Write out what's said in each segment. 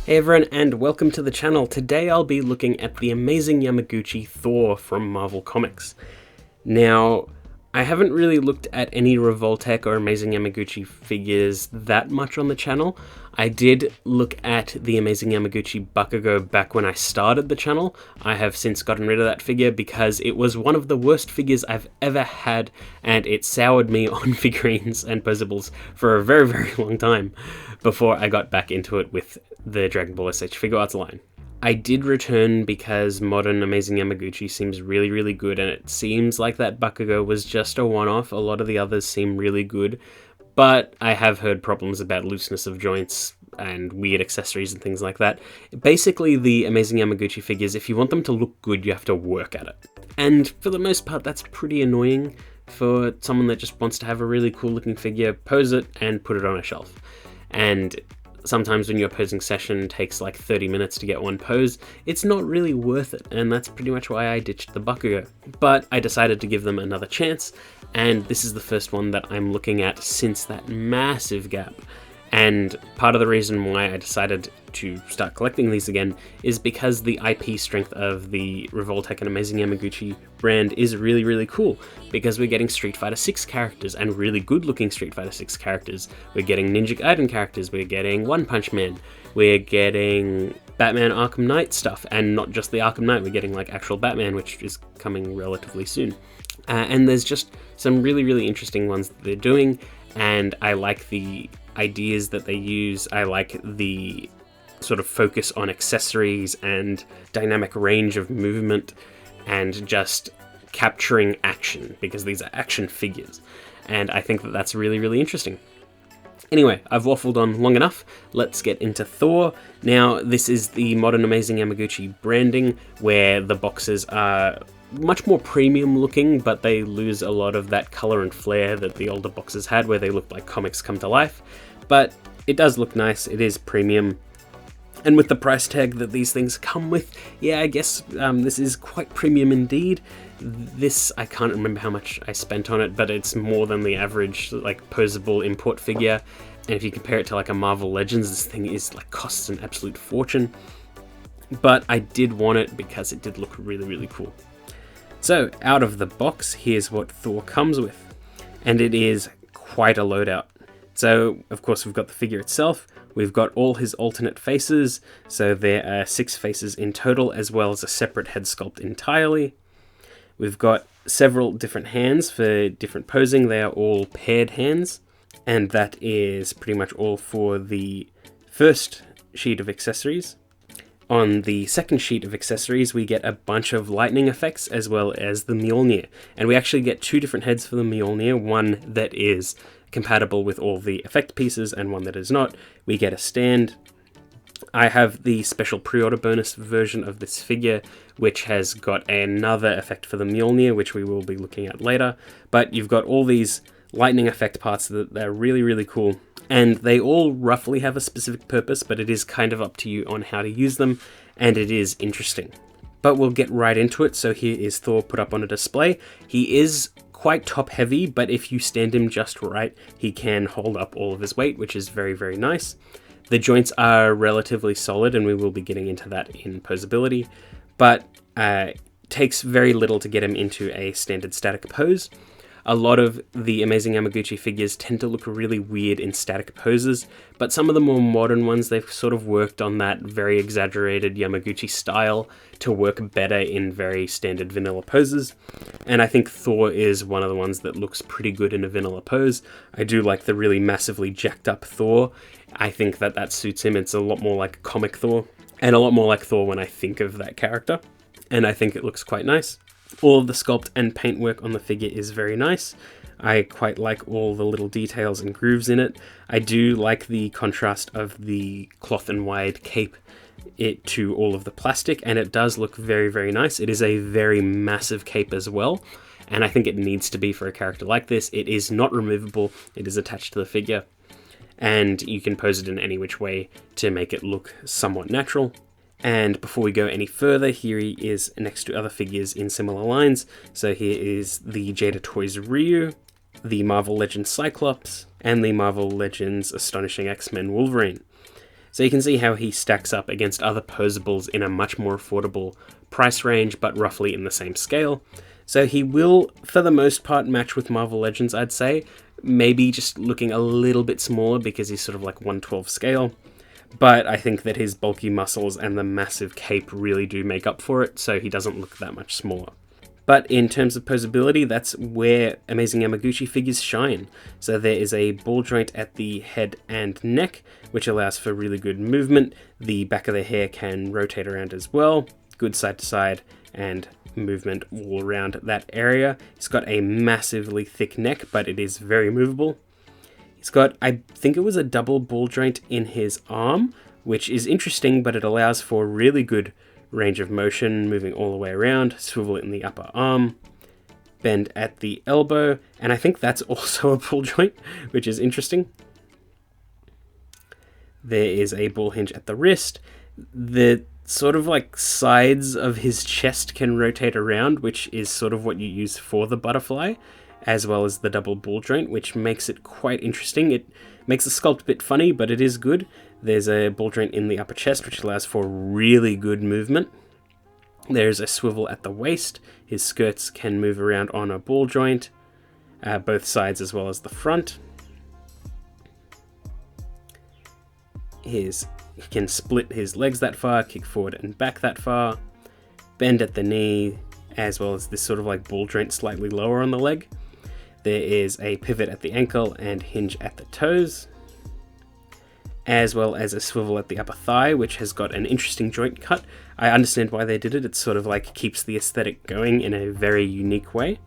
Hey everyone, and welcome to the channel. Today I'll be looking at the amazing Yamaguchi Thor from Marvel Comics. Now, I haven't really looked at any Revoltech or Amazing Yamaguchi figures that much on the channel. I did look at the Amazing Yamaguchi Bakugo back when I started the channel. I have since gotten rid of that figure because it was one of the worst figures I've ever had, and it soured me on figurines and posables for a very, very long time before I got back into it with the Dragon Ball SH Figure Arts line. I did return because modern Amazing Yamaguchi seems really, really good, and it seems like that Bakugo was just a one-off. A lot of the others seem really good, but I have heard problems about looseness of joints and weird accessories and things like that. Basically, the Amazing Yamaguchi figures, if you want them to look good, you have to work at it. And for the most part, that's pretty annoying for someone that just wants to have a really cool looking figure, pose it, and put it on a shelf. And sometimes when your posing session takes like 30 minutes to get one pose, it's not really worth it, and that's pretty much why I ditched the Bakugo. But I decided to give them another chance, and this is the first one that I'm looking at since that massive gap. And part of the reason why I decided to start collecting these again is because the IP strength of the Revoltech and Amazing Yamaguchi brand is really, really cool, because we're getting Street Fighter 6 characters, and really good looking Street Fighter 6 characters. We're getting Ninja Gaiden characters, we're getting One Punch Man, we're getting Batman Arkham Knight stuff, and not just the Arkham Knight, we're getting like actual Batman, which is coming relatively soon. And there's just some really, really interesting ones that they're doing, and I like the ideas that they use. I like the sort of focus on accessories and dynamic range of movement and just capturing action, because these are action figures, and I think that that's really, really interesting. Anyway, I've waffled on long enough. Let's get into Thor. Now, this is the modern Amazing Yamaguchi branding, where the boxes are much more premium looking, but they lose a lot of that color and flair that the older boxes had, where they looked like comics come to life. But it does look nice, it is premium. And with the price tag that these things come with, yeah, I guess this is quite premium indeed. This, I can't remember how much I spent on it, but it's more than the average like posable import figure. And if you compare it to like a Marvel Legends, this thing is like costs an absolute fortune. But I did want it because it did look really, really cool. So out of the box, here's what Thor comes with, and it is quite a loadout. So of course we've got the figure itself, we've got all his alternate faces, so there are 6 faces in total, as well as a separate head sculpt entirely. We've got several different hands for different posing, they are all paired hands, and that is pretty much all for the first sheet of accessories. On the second sheet of accessories, we get a bunch of lightning effects, as well as the Mjolnir. And we actually get 2 different heads for the Mjolnir, one that is compatible with all the effect pieces and one that is not. We get a stand. I have the special pre-order bonus version of this figure, which has got another effect for the Mjolnir, which we will be looking at later. But you've got all these lightning effect parts that are really, really cool. And they all roughly have a specific purpose, but it is kind of up to you on how to use them, and it is interesting. But we'll get right into it. So here is Thor put up on a display. He is quite top heavy, but if you stand him just right, he can hold up all of his weight, which is very, very nice. The joints are relatively solid, and we will be getting into that in posability, but takes very little to get him into a standard static pose. A lot of the Amazing Yamaguchi figures tend to look really weird in static poses, but some of the more modern ones, they've sort of worked on that very exaggerated Yamaguchi style to work better in very standard vanilla poses. And I think Thor is one of the ones that looks pretty good in a vanilla pose. I do like the really massively jacked up Thor. I think that suits him. It's a lot more like comic Thor, and a lot more like Thor when I think of that character. And I think it looks quite nice. All of the sculpt and paintwork on the figure is very nice. I quite like all the little details and grooves in it. I do like the contrast of the cloth and wide cape to all of the plastic, and it does look very, very nice. It is a very massive cape as well, and I think it needs to be for a character like this. It is not removable, it is attached to the figure, and you can pose it in any which way to make it look somewhat natural. And before we go any further, here he is next to other figures in similar lines. So here is the Jada Toys Ryu, the Marvel Legends Cyclops, and the Marvel Legends Astonishing X-Men Wolverine. So you can see how he stacks up against other posables in a much more affordable price range, but roughly in the same scale. So he will, for the most part, match with Marvel Legends, I'd say. Maybe just looking a little bit smaller because he's sort of like 1/12 scale. But I think that his bulky muscles and the massive cape really do make up for it, so he doesn't look that much smaller. But in terms of posability, that's where Amazing Yamaguchi figures shine. So there is a ball joint at the head and neck, which allows for really good movement. The back of the hair can rotate around as well, good side to side, and movement all around that area. He's got a massively thick neck, but it is very movable. He's got, I think it was a double ball joint in his arm, which is interesting, but it allows for really good range of motion, moving all the way around, swivel it in the upper arm, bend at the elbow, and I think that's also a ball joint, which is interesting. There is a ball hinge at the wrist. The sort of like sides of his chest can rotate around, which is sort of what you use for the butterfly, as well as the double ball joint, which makes it quite interesting. It makes the sculpt a bit funny, but it is good. There's a ball joint in the upper chest, which allows for really good movement. There's a swivel at the waist. His skirts can move around on a ball joint, both sides as well as the front. He can split his legs that far, kick forward and back that far, bend at the knee, as well as this sort of like ball joint slightly lower on the leg. There is a pivot at the ankle and hinge at the toes, as well as a swivel at the upper thigh, which has got an interesting joint cut. I understand why they did it. It sort of like keeps the aesthetic going in a very unique way,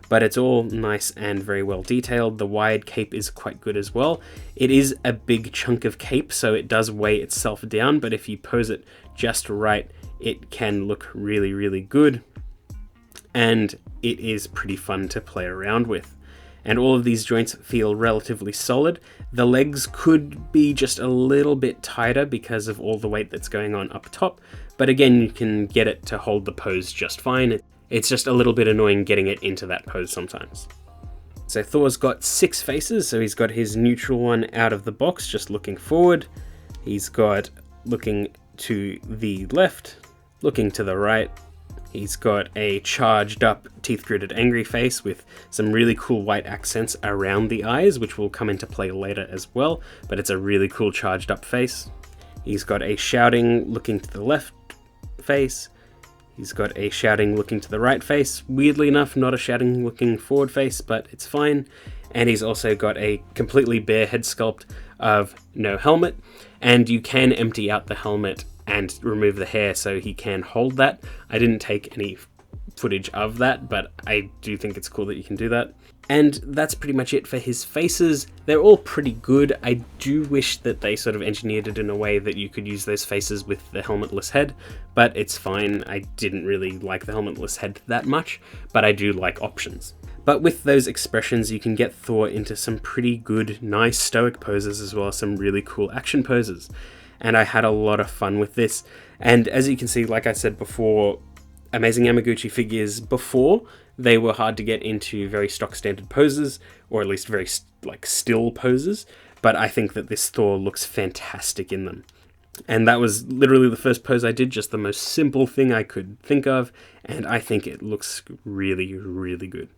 but it's all nice and very well detailed. The wide cape is quite good as well. It is a big chunk of cape, so it does weigh itself down, but if you pose it just right, it can look really, really good, and it is pretty fun to play around with. And all of these joints feel relatively solid. The legs could be just a little bit tighter because of all the weight that's going on up top, but again, you can get it to hold the pose just fine. It's just a little bit annoying getting it into that pose sometimes. So Thor's got 6 faces, so he's got his neutral one out of the box, just looking forward. He's got looking to the left, looking to the right. He's got a charged up, teeth-gritted, angry face with some really cool white accents around the eyes, which will come into play later as well, but it's a really cool charged up face. He's got a shouting, looking to the left face. He's got a shouting, looking to the right face. Weirdly enough, not a shouting, looking forward face, but it's fine. And he's also got a completely bare head sculpt of no helmet, and you can empty out the helmet and remove the hair so he can hold that. I didn't take any footage of that, but I do think it's cool that you can do that. And that's pretty much it for his faces. They're all pretty good. I do wish that they sort of engineered it in a way that you could use those faces with the helmetless head, but it's fine. I didn't really like the helmetless head that much, but I do like options. But with those expressions, you can get Thor into some pretty good, nice stoic poses as well as some really cool action poses. And I had a lot of fun with this. And as you can see, like I said before, Amazing Yamaguchi figures before, they were hard to get into very stock standard poses, or at least very still poses, but I think that this Thor looks fantastic in them. And that was literally the first pose I did, just the most simple thing I could think of, and I think it looks really, really good.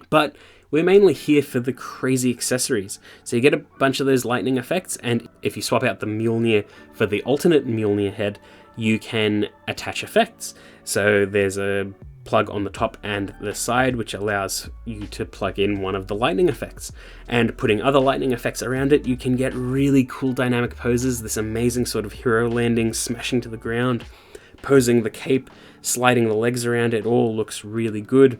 But we're mainly here for the crazy accessories. So you get a bunch of those lightning effects, and if you swap out the Mjolnir for the alternate Mjolnir head, you can attach effects. So there's a plug on the top and the side, which allows you to plug in one of the lightning effects. And putting other lightning effects around it, you can get really cool dynamic poses, this amazing sort of hero landing, smashing to the ground, posing the cape, sliding the legs around. It all looks really good.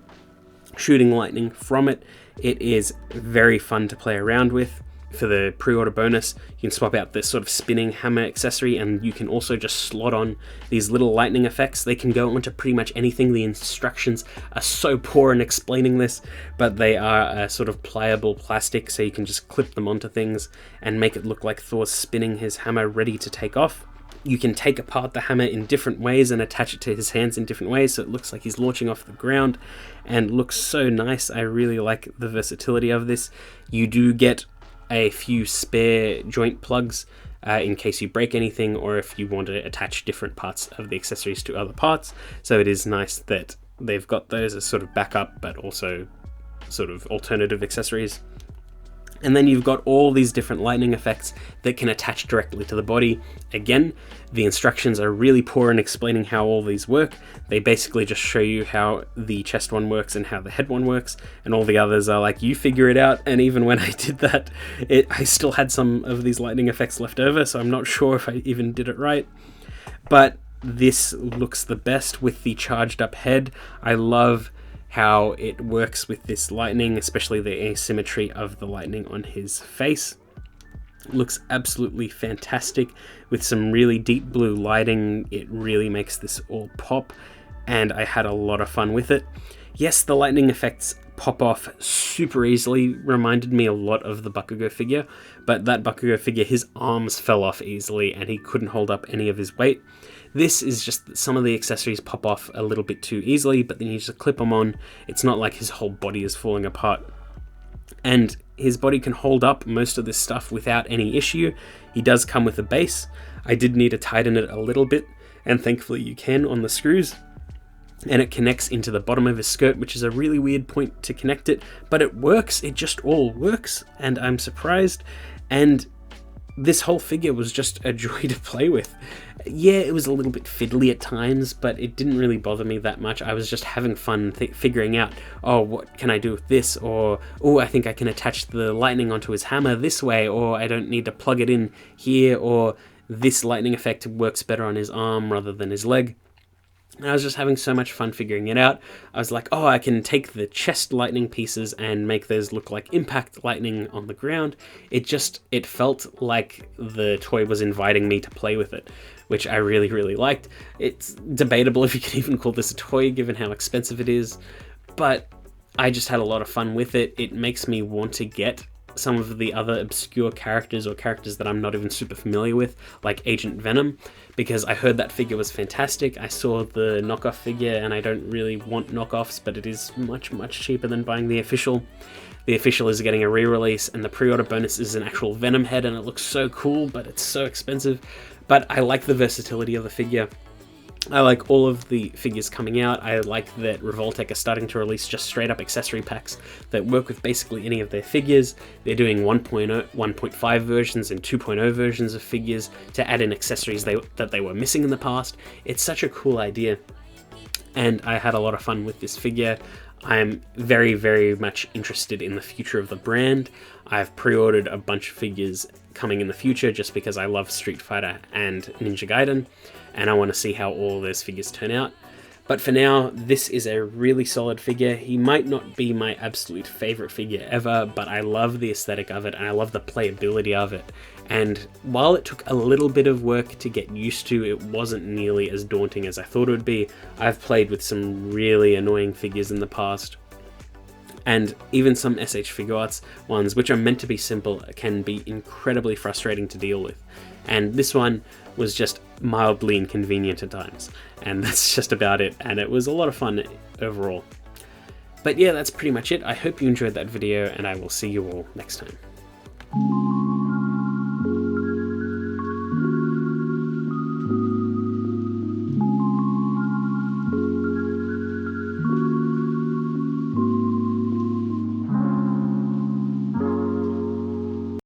Shooting lightning from it. It is very fun to play around with. For the pre-order bonus, you can swap out this sort of spinning hammer accessory, and you can also just slot on these little lightning effects. They can go onto pretty much anything. The instructions are so poor in explaining this, but they are a sort of pliable plastic, so you can just clip them onto things and make it look like Thor's spinning his hammer ready to take off. You can take apart the hammer in different ways and attach it to his hands in different ways, so it looks like he's launching off the ground and looks so nice. I really like the versatility of this. You do get a few spare joint plugs in case you break anything, or if you want to attach different parts of the accessories to other parts. So it is nice that they've got those as sort of backup, but also sort of alternative accessories. And then you've got all these different lightning effects that can attach directly to the body. Again, the instructions are really poor in explaining how all these work. They basically just show you how the chest one works and how the head one works, and all the others are like, you figure it out. And even when I did that, I still had some of these lightning effects left over, so I'm not sure if I even did it right. But this looks the best with the charged up head. I love how it works with this lightning, especially the asymmetry of the lightning on his face. It looks absolutely fantastic with some really deep blue lighting. It really makes this all pop, and I had a lot of fun with it. Yes, the lightning effects pop off super easily, reminded me a lot of the Bakugo figure, but that Bakugo figure, his arms fell off easily and he couldn't hold up any of his weight. This is just that some of the accessories pop off a little bit too easily, but then you just clip them on. It's not like his whole body is falling apart. And his body can hold up most of this stuff without any issue. He does come with a base. I did need to tighten it a little bit, and thankfully you can on the screws. And it connects into the bottom of his skirt, which is a really weird point to connect it, but it works. It just all works, and I'm surprised. And this whole figure was just a joy to play with. Yeah, it was a little bit fiddly at times, but it didn't really bother me that much. I was just having fun figuring out, oh, what can I do with this? Or, oh, I think I can attach the lightning onto his hammer this way, or I don't need to plug it in here, or this lightning effect works better on his arm rather than his leg. And I was just having so much fun figuring it out. I was like, oh, I can take the chest lightning pieces and make those look like impact lightning on the ground. It felt like the toy was inviting me to play with it, which I really, really liked. It's debatable if you can even call this a toy, given how expensive it is, but I just had a lot of fun with it. It makes me want to get some of the other obscure characters, or characters that I'm not even super familiar with, like Agent Venom, because I heard that figure was fantastic. I saw the knockoff figure, and I don't really want knockoffs, but it is much, much cheaper than buying the official. The official is getting a re-release, and the pre-order bonus is an actual Venom head, and it looks so cool, but it's so expensive. But I like the versatility of the figure. I like all of the figures coming out. I like that Revoltech are starting to release just straight up accessory packs that work with basically any of their figures. They're doing 1.0, 1.5 versions and 2.0 versions of figures to add in accessories that they were missing in the past. It's such a cool idea, and I had a lot of fun with this figure. I'm very, very much interested in the future of the brand. I've pre-ordered a bunch of figures coming in the future just because I love Street Fighter and Ninja Gaiden, and I want to see how all those figures turn out. But for now, this is a really solid figure. He might not be my absolute favorite figure ever, but I love the aesthetic of it, and I love the playability of it. And while it took a little bit of work to get used to, it wasn't nearly as daunting as I thought it would be. I've played with some really annoying figures in the past, and even some SH Figuarts ones, which are meant to be simple, can be incredibly frustrating to deal with. And this one was just mildly inconvenient at times, and that's just about it, and it was a lot of fun overall. But yeah, that's pretty much it. I hope you enjoyed that video, and I will see you all next time.